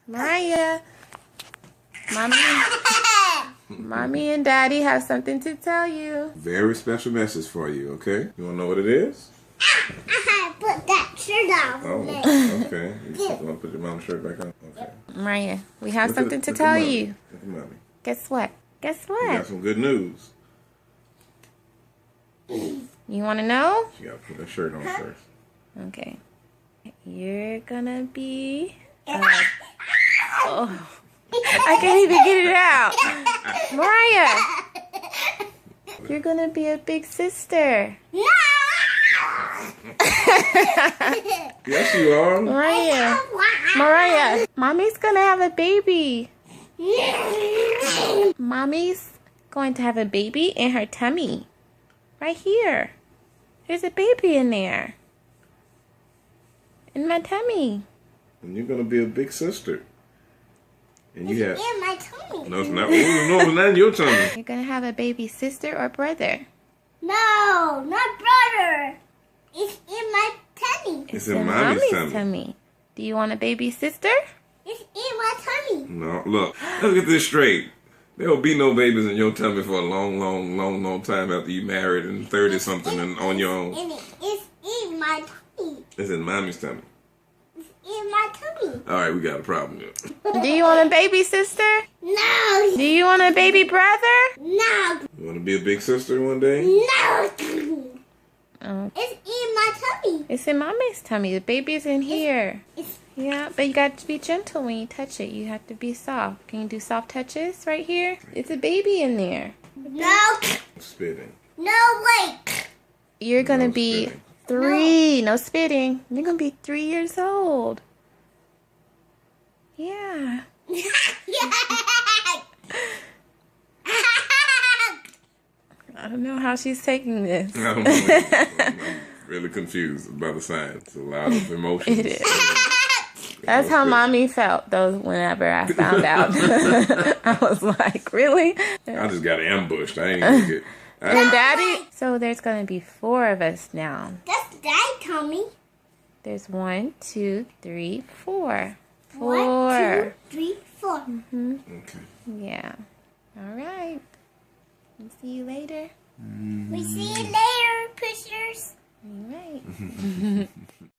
Mariah, Mommy and Daddy have something to tell you. Very special message for you, okay? You want to know what it is? Put that shirt on. Oh, okay. You want to put your mom's shirt back on? Okay. Mariah, we have Look something at- to look at tell mommy. you. Look at mommy. Guess what? Guess You what? got some good news. You want to know? You got to put that shirt on first. Okay. You're gonna be... oh. I can't even get it out. Mariah, you're gonna be a big sister. No! Yes, you are. Mariah, Mommy's gonna have a baby. Mommy's going to have a baby in her tummy. Right here. There's a baby in there. In my tummy. And you're going to be a big sister. And you have... In my tummy. No, it's not. No, it's not in your tummy. You're gonna have a baby sister or brother. No, not brother. It's in my tummy. It's in mommy's tummy. Do you want a baby sister? It's in my tummy. No, look. Let's get this straight. There will be no babies in your tummy for a long time after you married and 30-something and on your own. And it's in my tummy. It's in mommy's tummy. It's in my tummy. All right, we got a problem here. Do you want a baby sister? No. Do you want a baby brother? No. You want to be a big sister one day? No. Oh, It's in my tummy. it's in Mommy's tummy. The baby's in here. It's Yeah, but you got to be gentle when you touch it. You have to be soft. Can you do soft touches right here? It's a baby in there. no. Spitting. No wait. You're going to No be spitting. 3. No spitting. You're going to be 3 years old. Yeah. I don't know how she's taking this. I don't know. I'm really confused by the signs. A lot of emotions. It is. That's how Mommy felt, though, whenever I found out. I was like, really? I just got ambushed. I ain't gonna get... And Daddy? So there's going to be 4 of us now. That's Daddy tummy. There's 1, 2, 3, 4. 4. 1, 2, 3, 4. Okay. Yeah. All right. We'll see you later. We see you later, pushers. All right.